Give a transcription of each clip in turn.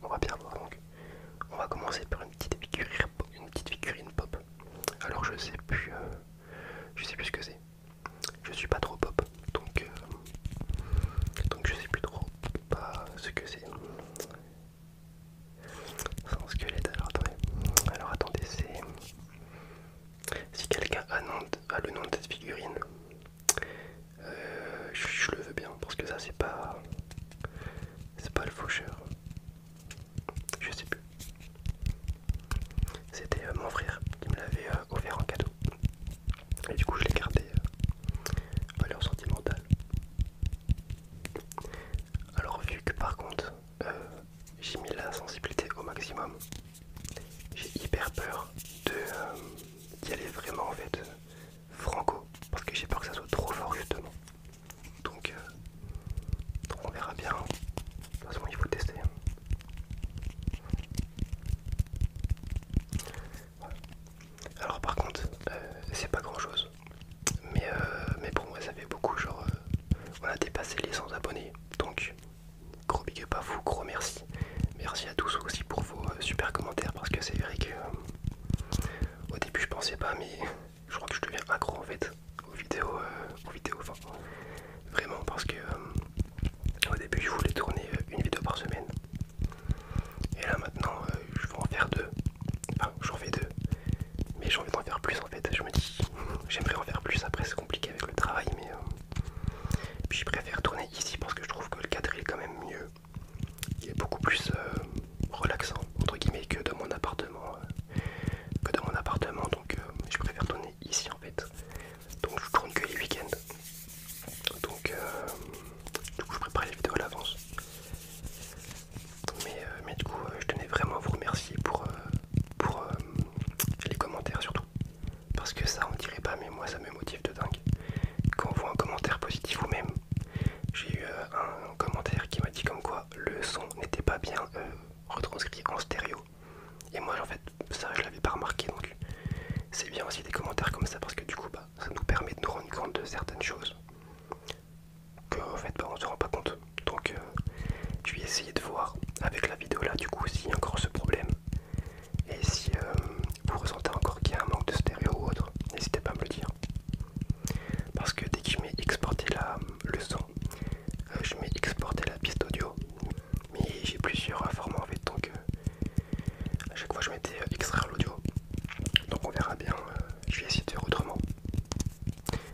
On va bien voir donc. On va commencer par une petite figurine pop. Alors je sais plus ce que c'est. Je suis pas trop pop, donc je sais plus trop pas ce que c'est. C'est un squelette. Alors attendez, c'est si quelqu'un a le nom de cette figurine, je le veux bien parce que ça c'est pas le faucheur. Je sais plus. C'était mon frère qui me l'avait offert en cadeau. Et du coup, je l'ai gardé valeur sentimentale. Alors, vu que par contre, j'ai mis la sensibilité au maximum, j'ai hyper peur d'y aller vraiment en fait franco. Parce que j'ai peur que ça soit trop fort justement. Donc on verra bien. De toute façon, il faut tester. Voilà. Alors par contre, c'est pas grand chose. Mais pour moi ça fait beaucoup, genre on a dépassé les 100 abonnés. Donc gros big up à vous, gros merci. Merci à tous aussi pour vos super commentaires parce que c'est vrai que au début je pensais pas mais je crois que je deviens accro en fait aux vidéos enfin vraiment parce que au début je voulais tourner une vidéo par semaine et là maintenant je vais en faire deux. Enfin j'en fais deux mais j'ai envie d'en faire plus en fait. Je me dis j'aimerais en faire plus, après c'est compliqué avec le travail mais puis je préfère tourner ici parce que je trouve que le cadre est quand même mieux. Il est beaucoup plus relaxant entre guillemets que dans mon appartement donc je préfère tourner ici en fait. Donc je tourne que les week-ends. Donc du coup je prépare les vidéos à l'avance. Mais du coup je tenais vraiment à vous remercier pour les commentaires surtout. Parce que ça on dirait pas mais moi ça me motive de dingue. Quand on voit un commentaire positif ou même j'ai eu un commentaire qui m'a dit comme quoi le son n'était pas bien retranscrit en stéréo. Et moi en fait ça je l'avais pas remarqué donc c'est bien aussi des commentaires comme ça parce que du coup bah, ça nous permet de nous rendre compte de certaines choses que en fait bah, on se rend pas compte. Donc je vais essayer de voir avec la vidéo là du coup s'il y a encore ce problème. Et si vous ressentez encore qu'il y a un manque de stéréo ou autre, n'hésitez pas à me le dire. Parce que dès que je mets exporter le son, je mets exporter la piste audio. Mais j'ai plusieurs formats en fait donc à chaque fois je mettais extraire l'audio. Donc on verra bien, je vais essayer de faire autrement.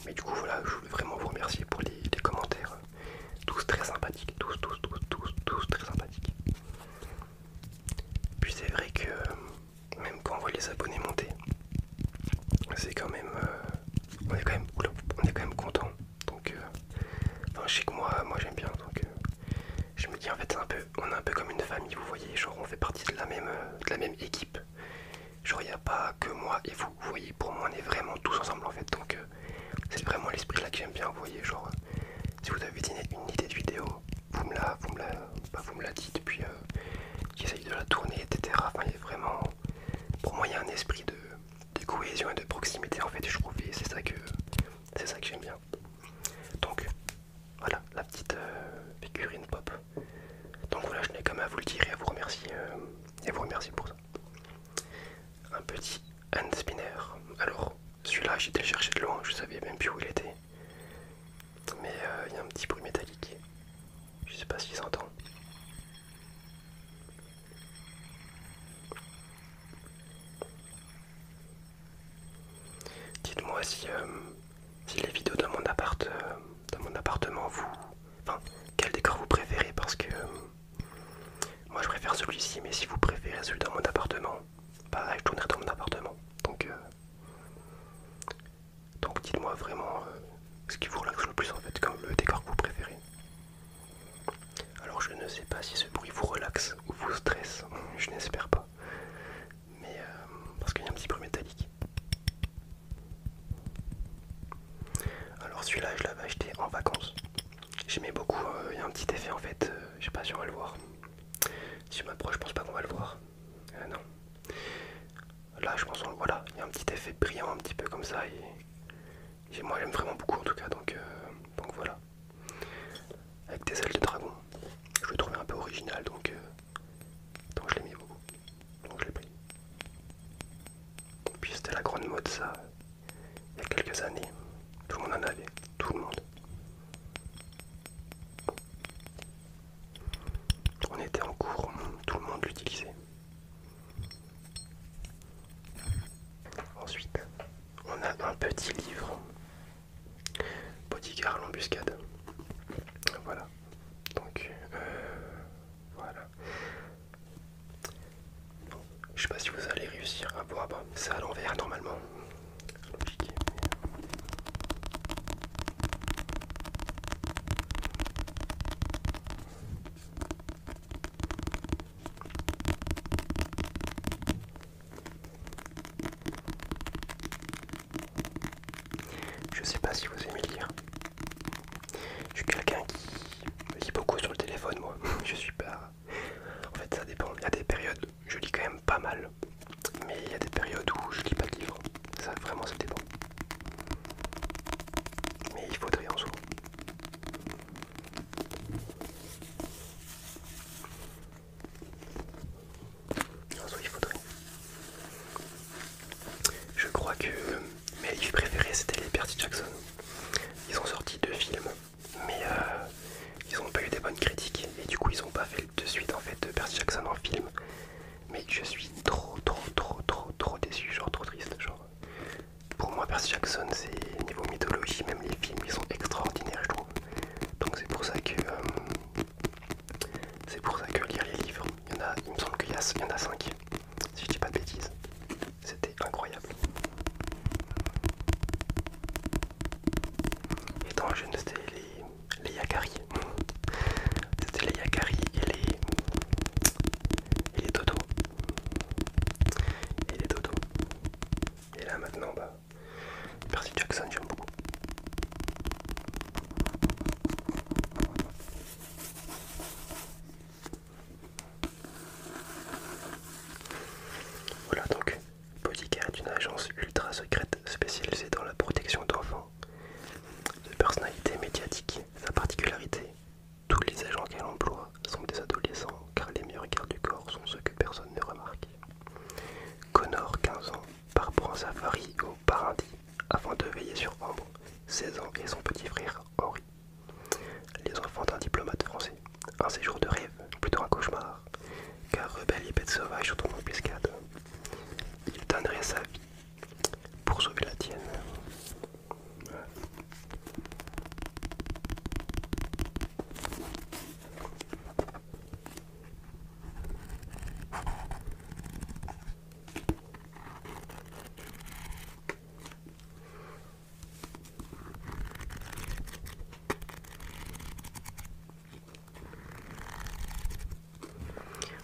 Mais du coup voilà, je voulais vraiment vous remercier pour les commentaires. Tous très sympathiques, tous très sympathiques. Puis c'est vrai que même quand on voit les abonnés monter, c'est quand même, on est quand même content. Donc, enfin, je sais que moi j'aime bien. Donc, je me dis en fait, on est un peu comme une famille. Vous voyez, genre on fait partie de la même équipe. Genre il n'y a pas que moi et vous. Vous voyez, pour moi on est vraiment tous ensemble en fait. Donc, c'est vraiment l'esprit là que j'aime bien. Vous voyez, genre si vous avez une idée de vidéo, vous me la dites. Puis j'essaye de la tourner, etc. Enfin, il y a vraiment, pour moi, il y a un esprit de cohésion et de proximité en fait. Je trouve et c'est ça que j'aime bien. Donc voilà la petite figurine pop. Donc voilà, je n'ai qu'à à vous le dire et à vous remercier pour ça. Un petit hand spinner. Alors celui-là, j'ai été le chercher de loin, je savais même plus où il était. Mais il y a un petit bruit métallique. Je sais pas s'il s'entend. Dites-moi si les vidéos dans dans mon appartement, enfin, quel décor vous préférez parce que moi je préfère celui-ci, mais si vous préférez celui dans mon appartement, bah je tournerai dans mon appartement. Donc dites-moi vraiment ce qui vous relaxe le plus en fait, comme le décor que vous préférez. Alors je ne sais pas si ce bruit vous relaxe ou vous stresse, je n'espère pas. Mais parce qu'il y a un petit bruit métallique. Alors celui-là je l'avais acheté en vacances. J'aimais beaucoup, il y a un petit effet en fait, je sais pas si on va le voir. Si je m'approche, je pense pas qu'on va le voir. Non. Là je pense qu'on le voit là, il y a un petit effet brillant un petit peu comme ça et moi j'aime vraiment beaucoup en tout cas donc voilà. Avec des ailes de dragon. Je le trouvais un peu original donc ça il y a quelques années. Tout le monde en avait, tout le monde. On était en cours, tout le monde l'utilisait. Ensuite, on a un petit livre, Bodyguard l'embuscade. Voilà. Donc, voilà. Je sais pas si vous allez réussir à voir. Bah, c'est à l'envers normalement. Logique. Je sais pas si vous aimez lire. Je suis quelqu'un qui lit beaucoup sur le téléphone, moi. Je suis pas. En fait, ça dépend. Il y a des périodes, je lis quand même pas mal. Mais il y a des périodes où je lis pas de livres. Ça, vraiment, ça dépend. Mais il faudrait en soi. En soi, il faudrait. Je crois que mes livres préférés, c'était les Percy Jackson. Ils ont sorti 2 films, mais ils n'ont pas eu des bonnes critiques. Et du coup, ils n'ont pas fait de suite en fait de Percy Jackson en film. Mais je suis trop déçu, genre trop triste. Genre. Pour moi, Percy Jackson, c'est niveau mythologie, même les films, ils sont extraordinaires, je trouve. Donc c'est pour ça que lire les livres, il me semble qu'il y en a 5, si je dis pas de bêtises. C'était incroyable. Étant jeune, c'était les Yakari. C'était les Yakari et les Dodo. Et les Dodo. Et là maintenant, bah, Percy Jackson, j'aime beaucoup. Voilà donc, Bodyguard est une agence ultra secrète spécialisée dans la protection d'enfants. De personnalité médiatique, sa particularité, tous les agents qu'elle emploie sont des adolescents car les meilleurs gardes du corps sont ceux que personne ne remarque. Connor, 15 ans, part pour un safari au paradis afin de veiller sur Ambre, 16 ans, et son petit frère Henri. Les enfants d'un diplomate français. Un séjour de rêve, plutôt un cauchemar, car rebelles et bêtes sauvages sont en embuscade. Il donnerait sa vie pour sauver la tienne.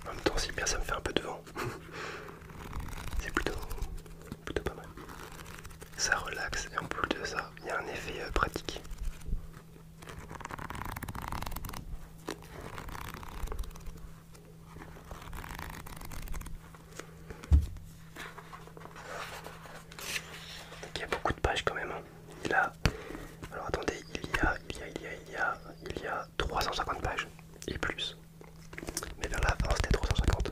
En même temps, si bien ça me fait un peu de vent. C'est plutôt pas mal. Ça relaxe et en plus de ça, il y a un effet pratique. Il y a beaucoup de pages quand même. Il a. Alors attendez, il y a 350 pages et plus. Mais vers la fin c'était 350.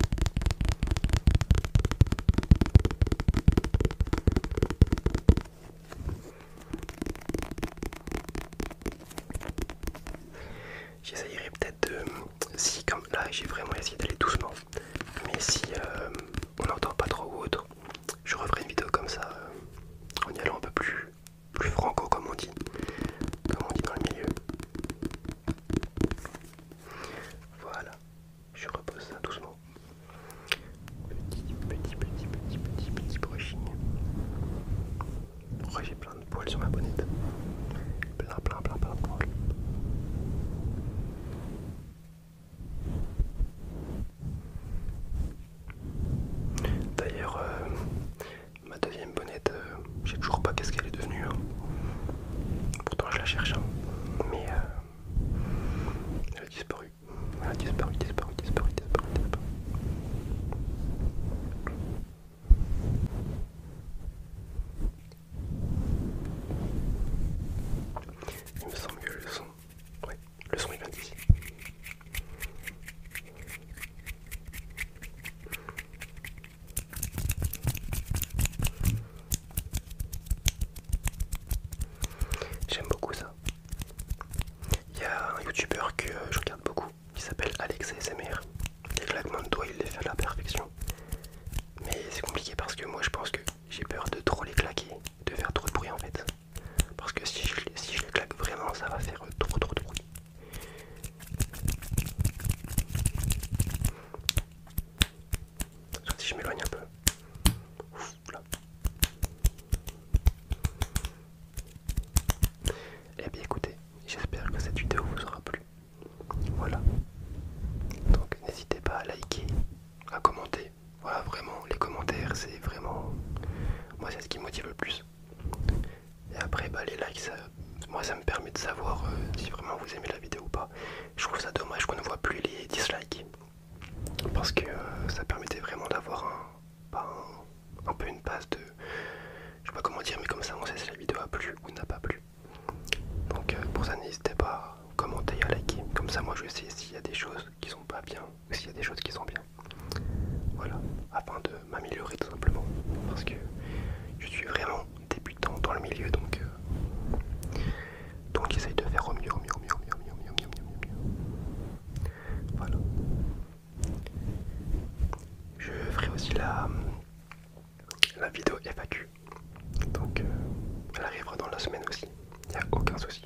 J'essayerai peut-être de. Si comme là j'ai vraiment essayé d'aller doucement. Mais si on n'entend pas trop ou autre, je referai une vidéo comme ça en y allant un peu plus franco comme on dit. Comme on dit dans le milieu. Voilà. Je repose ça doucement. Petit brushing. Oh, j'ai plein de poils sur ma bonnette. Plein de poils. D'ailleurs, ma deuxième bonnette, je sais toujours pas qu'est-ce qu'elle est devenue. Hein. Pourtant je la cherche. Hein. Mais elle a disparu. Elle a disparu. je m'éloigne un peu. Ouf, là. Eh bien écoutez, j'espère que cette vidéo vous aura plu. Voilà. Donc n'hésitez pas à liker, à commenter. Voilà, vraiment, les commentaires, c'est vraiment... Moi, c'est ce qui me motive le plus. Et après, bah, les likes, moi, ça me permet de savoir si vraiment vous aimez la vidéo ou pas. Je trouve ça dommage qu'on ne voit plus les dislikes. Parce que ça permettait vraiment d'avoir un peu une base de... Je sais pas comment dire, mais comme ça, on sait si la vidéo a plu ou n'a pas plu. Donc pour ça, n'hésitez pas à commenter et à liker. Comme ça, moi, je sais s'il y a des choses qui sont pas bien ou s'il y a des choses qui sont bien. Voilà, afin de m'améliorer tout simplement. Parce que je suis vraiment débutant dans le milieu, donc j'essaye de faire au mieux, au mieux, au mieux, au mieux, au mieux, au mieux, au mieux, au mieux. Voilà. Je ferai aussi la vidéo FAQ. Donc elle arrivera dans la semaine aussi. Il n'y a aucun souci.